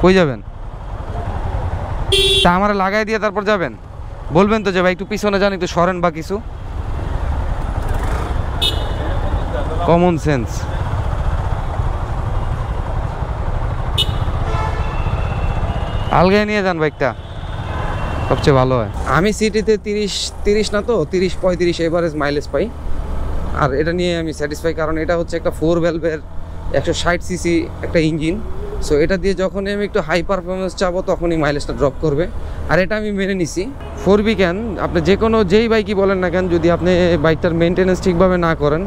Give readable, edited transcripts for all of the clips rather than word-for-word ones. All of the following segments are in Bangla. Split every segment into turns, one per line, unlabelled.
কই যাবেন? তা আমার লাগাই দিয়ে তারপর যাবেন? বলবেন তো যে ভাই একটু পিছনে যান, একটু সরেন বা কিছু, কমন সেন্স। আলগায় নিয়ে যান বাইকটা, সবচেয়ে ভালো হয়। আমি সিটিতে 30 না তো 30-35 এভারেজ মাইলেজ পাই, আর এটা নিয়ে আমি স্যাটিসফাই, কারণ এটা হচ্ছে একটা 4 ভ্যালভের 160 সিসি একটা ইঞ্জিন। সো এটা দিয়ে যখনই আমি একটু হাই পারফরমেন্স চাবো তখনই মাইলেজটা ড্রপ করবে, আর এটা আমি মেনে নিছি। 4B ক্যান আপনি যে কোনো যেই বাইকই বলেন না কেন, যদি আপনি বাইকটার মেনটেনেন্স ঠিকভাবে না করেন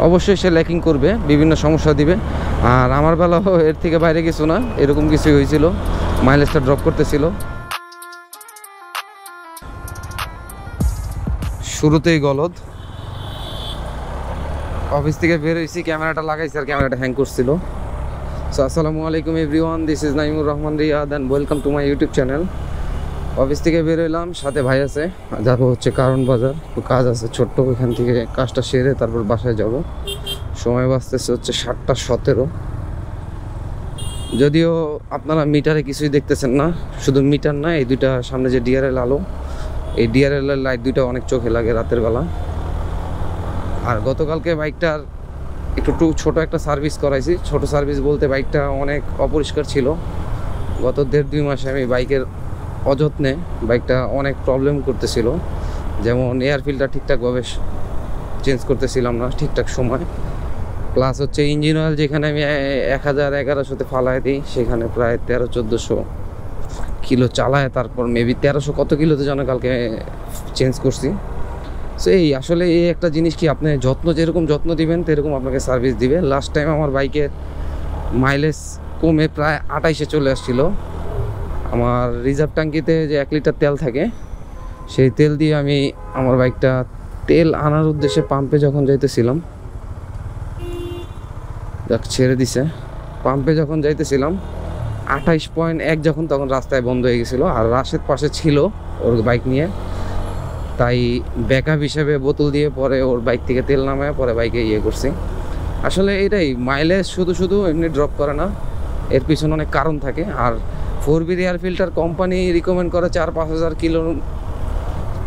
অবশ্যই সে ল্যাকিং করবে, বিভিন্ন সমস্যা দিবে। আর আমার বেলাও এর থেকে বাইরে কিছু না, এরকম কিছুই হয়েছিল, মাইলেজটা ড্রপ করতেছিল। শুরুতেই গলদ, অফিস থেকে বের হয়েছি, ক্যামেরাটা লাগাইছি আর ক্যামেরাটা হ্যাং করছিল। সো আসসালামু আলাইকুম everyone, this is Naimur Rahman Riyad and welcome to my YouTube channel. Office থেকে বের হইলাম, সাথে ভাই আছে, যাবো হচ্ছে কারণ বাজার, একটু কাজ আছে ছোট্ট, ওইখান থেকে কাজটা সেরে তারপর বাসায় যাব। সময় বাঁচতেছে হচ্ছে 7:17। যদিও আপনারা মিটারে কিছুই দেখতেছেন না, শুধু মিটার না, এই দুইটা সামনে যে ডিআরএল আলো, এই ডিআরএল এর লাইট দুইটা অনেক চোখে লাগে রাতের বেলা। আর গতকালকে বাইকটার একটু ছোট একটা সার্ভিস করাইছি। ছোট সার্ভিস বলতে বাইকটা অনেক অপরিষ্কার ছিল। গত 1.5-2 মাসে আমি বাইকের অযত্নে বাইকটা অনেক প্রবলেম করতেছিল, যেমন এয়ার ফিল্টার ঠিকঠাকভাবে চেঞ্জ করতেছিলাম না ঠিকঠাক সময়, প্লাস হচ্ছে ইঞ্জিন অয়েল যেখানে আমি 1000-1100-তে ফালাই দিই, সেখানে প্রায় 1300-1400 কিলো চালায়, তারপর মেবি 1300 কত কিলোতে যেন কালকে চেঞ্জ করছি। সো এই আসলে এই একটা জিনিস কি, আপনি যেরকম যত্ন দিবেন সেরকম আপনাকে সার্ভিস দিবে। লাস্ট টাইম আমার বাইকের মাইলেজ কমে প্রায় 28-এ চলে আসছিল। আমার রিজার্ভ ট্যাঙ্কিতে যে 1 লিটার তেল থাকে, সেই তেল দিয়ে আমি আমার বাইকটা তেল আনার উদ্দেশ্যে পাম্পে যখন যাইতেছিলাম, ছেড়ে দিছে, পাম্পে যখন যাইতেছিলাম 28.1 যখন, তখন রাস্তায় বন্ধ হয়ে গেছিলো, আর রাশের পাশে ছিল ওর বাইক নিয়ে, তাই ব্যাকআপ হিসেবে বোতল দিয়ে পরে ওর বাইক থেকে তেল নামায় পরে বাইকে করছি। আসলে এটাই, মাইলেজ শুধু এমনি ড্রপ করে না, এর পিছনে অনেক কারণ থাকে। আর 4B air filter company recommend করে 4-5 হাজার কিলো,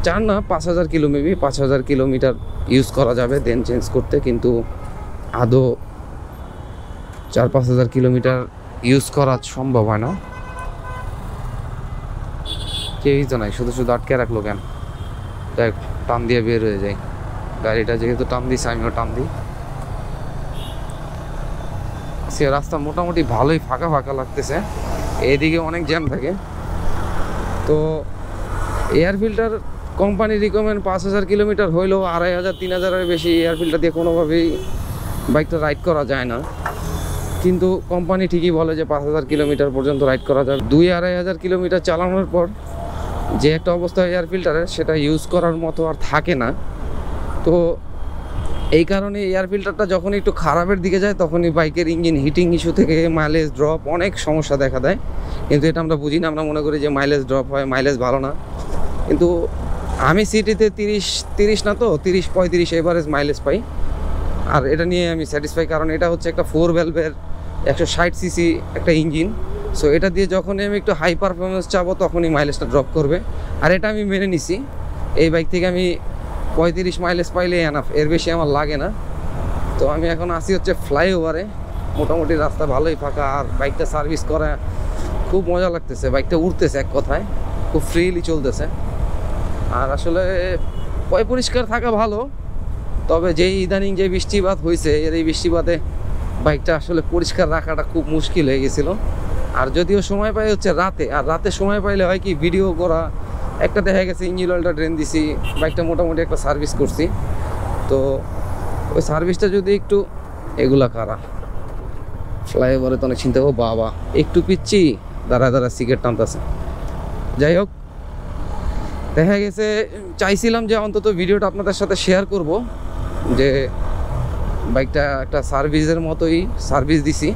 4 না 5 হাজার কিলো, মেবি 5 হাজার কিলোমিটার ইউজ করা যাবে দেন চেঞ্জ করতে, কিন্তু আদৌ 4-5 হাজার কিলোমিটার ইউজ করা সম্ভব হয় না। কেউই তো নাই, শুধু আটকে রাখলো কেন? দেখ, টান দিয়ে বের হয়ে যায় গাড়িটা, যেহেতু টান দিছে আমিও টান দিই। সে রাস্তা মোটামুটি ভালোই ফাঁকা লাগতেছে, এইদিকে অনেক জ্যাম থাকে। তো এয়ার ফিল্টার কোম্পানি রিকমেন্ড 5 হাজার কিলোমিটার হইলেও 2500-3000-এর বেশি এয়ার ফিল্টার দিয়ে কোনোভাবেই বাইকটা রাইড করা যায় না। কিন্তু কোম্পানি ঠিকই বলে যে 5 হাজার কিলোমিটার পর্যন্ত রাইড করা যায়। 2-2.5 হাজার কিলোমিটার চালানোর পর যে একটা অবস্থা এয়ার ফিল্টারের, সেটা ইউজ করার মতো আর থাকে না। তো এই কারণে এয়ার ফিল্টারটা যখন একটু খারাপের দিকে যায়, তখনই বাইকের ইঞ্জিন হিটিং ইস্যু থেকে মাইলেজ ড্রপ, অনেক সমস্যা দেখা দেয়। কিন্তু এটা আমরা বুঝি না, আমরা মনে করি যে মাইলেজ ড্রপ হয়, মাইলেজ ভালো না। কিন্তু আমি সিটিতে 30 না তো 30-35 এভারেজ মাইলেজ পাই, আর এটা নিয়ে আমি স্যাটিসফাই, কারণ এটা হচ্ছে একটা 4 ভ্যালভের 160 সিসি একটা ইঞ্জিন। সো এটা দিয়ে যখনই আমি একটু হাই পারফরমেন্স চাবো তখনই মাইলেজটা ড্রপ করবে, আর এটা আমি মেনে নিছি। এই বাইক থেকে আমি 35 মাইলেজ পাইলে এনাফ, এর বেশি আমার লাগে না। তো আমি এখন আসি হচ্ছে ফ্লাইওভারে, মোটামুটি রাস্তা ভালোই ফাঁকা, আর বাইকটা সার্ভিস করা খুব মজা লাগতেছে, বাইকটা উঠতেছে, এক কথায় খুব ফ্রিলি চলতেছে। আর আসলে পরিষ্কার থাকা ভালো, তবে যেই ইদানিং যে বৃষ্টিপাত হয়েছে, এই বৃষ্টিপাতে বাইকটা আসলে পরিষ্কার রাখাটা খুব মুশকিল হয়ে গেছিলো। আর যদিও সময় পাই হচ্ছে রাতে, আর রাতে সময় পাইলে হয় কি, ভিডিও করা, একটা দেখা গেছে ইঞ্জিন অয়েলটা ড্রেন দিছি, বাইকটা মোটামুটি একটা সার্ভিস করছি। তো ওই সার্ভিসটা যদি একটু, এগুলা কারা ফ্লাইওভারে তো অনেক চিন্তা করবো, বাবা একটু পিচ্ছি, দাঁড়া সিগারেট টানতেছে। যাই হোক, দেখা গেছে চাইছিলাম যে অন্তত ভিডিওটা আপনাদের সাথে শেয়ার করব, যে বাইকটা একটা সার্ভিসের মতোই সার্ভিস দিছি,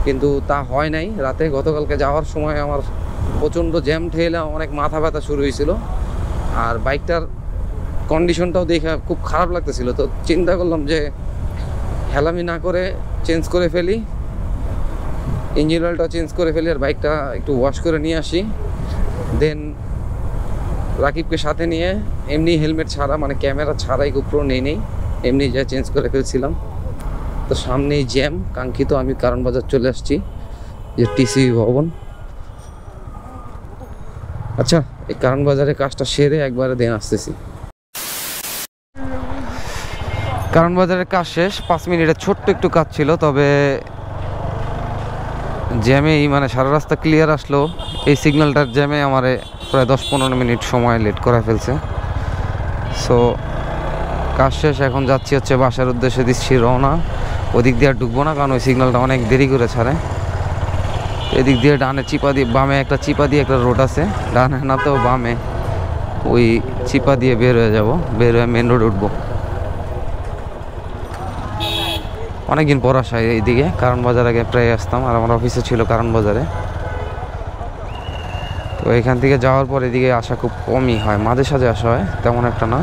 কিন্তু তা হয় নাই। রাতে গতকালকে যাওয়ার সময় আমার প্রচণ্ড জ্যাম ঠেলে অনেক মাথা ব্যথা শুরু হয়েছিল, আর বাইকটার কন্ডিশনটাও দেখে খুব খারাপ লাগতেছিল। তো চিন্তা করলাম যে হেলামি না করে চেঞ্জ করে ফেলি, ইঞ্জিন অয়েলটা চেঞ্জ করে ফেলি আর বাইকটা একটু ওয়াশ করে নিয়ে আসি। দেন রাকিবকে সাথে নিয়ে এমনি হেলমেট ছাড়া, মানে ক্যামেরা ছাড়াই গোপ্রো নেই এমনি যা চেঞ্জ করে ফেলছিলাম। তো সামনেই জ্যাম কাঙ্ক্ষিত, আমি কারণ বাজার চলে আসছি, যে টিসি ভবন। আচ্ছা, এই কারণ বাজারে কাজটা সেরে একবারে দেন আসতেছি। কারণ বাজারের কাজ শেষ, 5 মিনিটের ছোট্ট একটু কাজ ছিল, তবে জ্যামেই মানে সারা রাস্তা ক্লিয়ার আসলো, এই সিগন্যালটার জ্যামে আমারে প্রায় 10-15 মিনিট সময় লেট করে ফেলছে। সো কাজ শেষ, এখন যাচ্ছি হচ্ছে বাসার উদ্দেশ্যে, দিচ্ছি রওনা। ওদিক দিয়ে আর ঢুকবো না, কারণ ওই সিগন্যালটা অনেক দেরি করে ছাড়ে। এদিক দিয়ে ডানে চিপা দিয়ে, বামে একটা চিপা দিয়ে একটা রোড আছে, ডানে না তো বামে, ওই চিপা দিয়ে বের হয়ে যাব, বের হয়ে মেন রোড উঠবো। অনেকদিন পর আসা এইদিকে, কারণ বাজার আগে প্রায় আসতাম, আর আমার অফিসে ছিল কারণ বাজারে। তো এখান থেকে যাওয়ার পর এদিকে আসা খুব কমই হয়, মাঝে সাঝে আসা হয়, তেমন একটা না।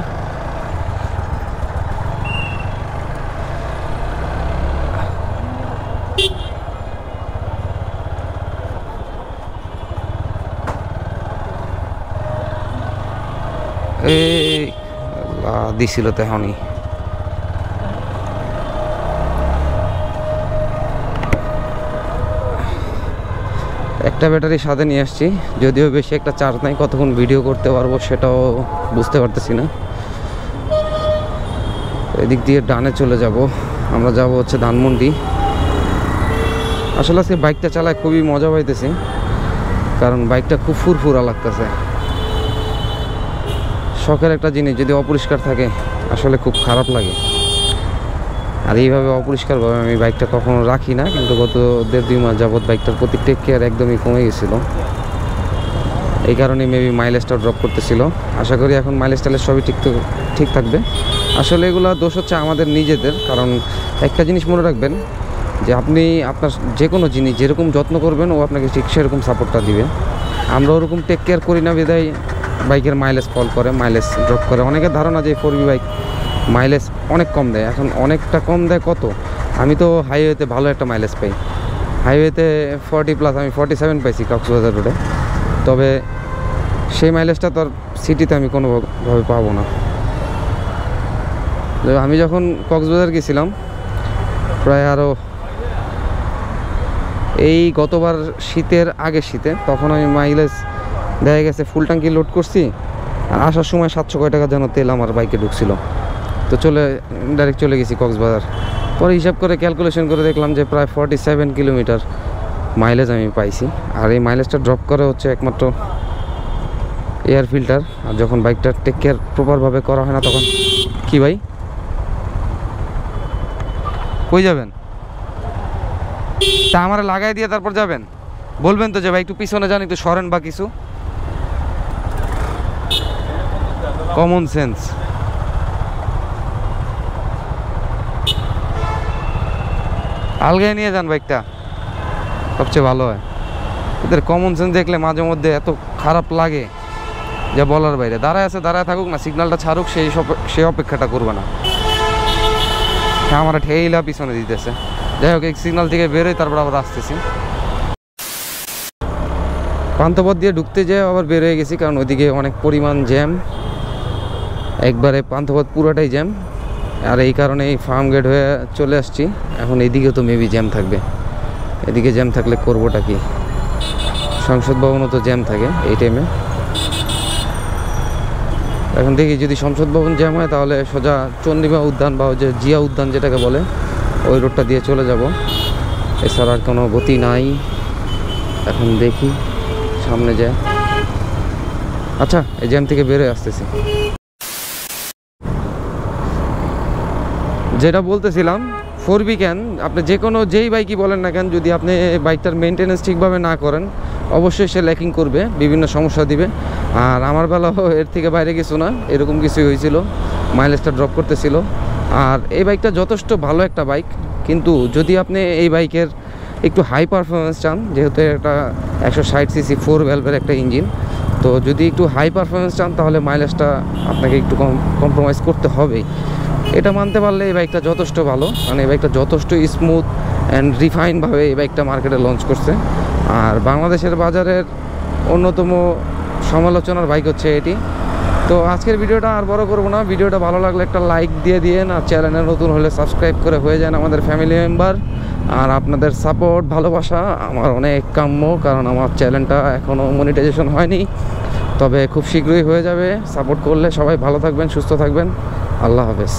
এই দিছিল তো এখনই। একটা ব্যাটারি সাথে নিয়ে আসছি, যদিও বেশি একটা চার্জ নাই, কতক্ষণ ভিডিও করতে পারবো সেটাও বুঝতে পারতেছি না। এদিক দিয়ে ডানে চলে যাব, আমরা যাব হচ্ছে ধানমন্ডি। আসলে আজকে বাইকটা চালায় খুবই মজা পাইতেছি, কারণ বাইকটা খুব ফুরফুরা লাগতেছে। শখের একটা জিনিস যদি অপরিষ্কার থাকে আসলে খুব খারাপ লাগে, আর এইভাবে অপরিষ্কারভাবে আমি বাইকটা কখনো রাখি না, কিন্তু গত 1.5-2 মাস যাবৎ বাইকটার প্রতি টেক কেয়ার একদমই কমে গেছিলো। এই কারণে মেবি মাইলেজটা ড্রপ করতেছিল। আশা করি এখন মাইলেজ টাইলেজ সবই ঠিক থাকবে। আসলে এগুলো দোষ হচ্ছে আমাদের নিজেদের, কারণ একটা জিনিস মনে রাখবেন যে আপনি আপনার যে কোনো জিনিস যেরকম যত্ন করবেন ও আপনাকে ঠিক সেরকম সাপোর্টটা দিবে। আমরা ওরকম টেক কেয়ার করি না বিধায় বাইকের মাইলেজ ফল করে, মাইলেজ ড্রপ করে। অনেকের ধারণা যে 4B বাইক মাইলেজ অনেক কম দেয়, এখন অনেকটা কম দেয়। কত, আমি তো হাইওয়েতে ভালো একটা মাইলেজ পাই, হাইওয়েতে 40+, আমি 47 পাইছি কক্সবাজার রোডে। তবে সেই মাইলেজটা তো আর সিটিতে আমি কোনোভাবে পাবো না। আমি যখন কক্সবাজার গেছিলাম প্রায় আরও এই গতবার শীতের আগের শীতে, তখন আমি মাইলেজ দেখা গেছে ফুল ট্যাঙ্কি লোড করছি, আর আসার সময় 700 কয় টাকা যেন তেল আমার বাইকে ঢুকছিল। তো ডাইরেক্ট চলে গেছি কক্সবাজার। পরে হিসাব করে ক্যালকুলেশন করে দেখলাম যে প্রায় 47 কিলোমিটার মাইলেজ আমি পাইছি। আর এই মাইলেজটা ড্রপ করে হচ্ছে একমাত্র এয়ার ফিল্টার। আর যখন বাইকটা টেক কেয়ার প্রপারভাবে করা হয় না তখন। কি ভাই, কই যাবেন? তা আমার লাগাই দিয়ে তারপর যাবেন? বলবেন তো যে ভাই একটু পিছনে যান, একটু সরেন বা কিছু, কমন সেন্স। আলগায় নিয়ে যান বাইকটা, সবচেয়ে ভালো হয়। এদের কমন সেন্স দেখলে মাঝে মধ্যে এত খারাপ লাগে যা বলার বাইরে। দাঁড়ায় আছে, দাঁড়ায় থাকুক না, সিগন্যালটা ছাড়ুক, সেই অপেক্ষাটা করবে না। আমার ঠেইলা পিছনে দিতেছে। যাই হোক, এই সিগন্যাল থেকে বেরোই, তারপর আবার আসতেছি। পান্থপথ দিয়ে ঢুকতে যেয়ে আবার বের হয়ে গেছি, কারণ ওইদিকে অনেক পরিমাণ জ্যাম, একবারে পান্থপথ পুরোটাই জ্যাম। আর এই কারণে এই ফার্ম গেট হয়ে চলে আসছি। এখন এদিকেও তো মেবি জ্যাম থাকবে, এদিকে জ্যাম থাকলে করবোটা কি? সংসদ ভবনও তো জ্যাম থাকে এই টাইমে। এখন দেখি যদি সংসদ ভবন জ্যাম হয় তাহলে সোজা চন্দ্রিমা উদ্যান বা যে জিয়া উদ্যান যেটাকে বলে ওই রোডটা দিয়ে চলে যাব। এছাড়া আর কোনো গতি নাই। এখন দেখি সামনে যায়। আচ্ছা, এই জ্যাম থেকে বেরোয় আসতেছি। যেটা বলতেছিলাম, 4B কেন, আপনি যে কোনো যেই বাইকই বলেন না কেন, যদি আপনি বাইকটার মেনটেনেন্স ঠিকভাবে না করেন অবশ্যই সে ল্যাকিং করবে, বিভিন্ন সমস্যা দিবে। আর আমার বেলাও এর থেকে বাইরে কিছু না, এরকম কিছুই হয়েছিল, মাইলেজটা ড্রপ করতেছিল। আর এই বাইকটা যথেষ্ট ভালো একটা বাইক, কিন্তু যদি আপনি এই বাইকের একটু হাই পারফরমেন্স চান, যেহেতু একটা 160cc 4 ভ্যালভের একটা ইঞ্জিন, তো যদি একটু হাই পারফরমেন্স চান তাহলে মাইলেজটা আপনাকে একটু কম্প্রোমাইজ করতে হবেই। এটা মানতে পারলে এই বাইকটা যথেষ্ট ভালো, মানে এই বাইকটা যথেষ্ট স্মুথ অ্যান্ড রিফাইনভাবে এই বাইকটা মার্কেটে লঞ্চ করছে। আর বাংলাদেশের বাজারের অন্যতম সমালোচনার বাইক হচ্ছে এটি। তো আজকের ভিডিওটা আর বড় করবো না, ভিডিওটা ভালো লাগলে একটা লাইক দিয়ে দিয়েন, আর চ্যানেলে নতুন হলে সাবস্ক্রাইব করে হয়ে যান আমাদের ফ্যামিলি মেম্বার। আর আপনাদের সাপোর্ট ভালোবাসা আমার অনেক কাম্য, কারণ আমার চ্যানেলটা এখনও মনিটাইজেশন হয়নি, তবে খুব শীঘ্রই হয়ে যাবে। সাপোর্ট করলে সবাই ভালো থাকবেন, সুস্থ থাকবেন। আল্লাহ হাফেজ।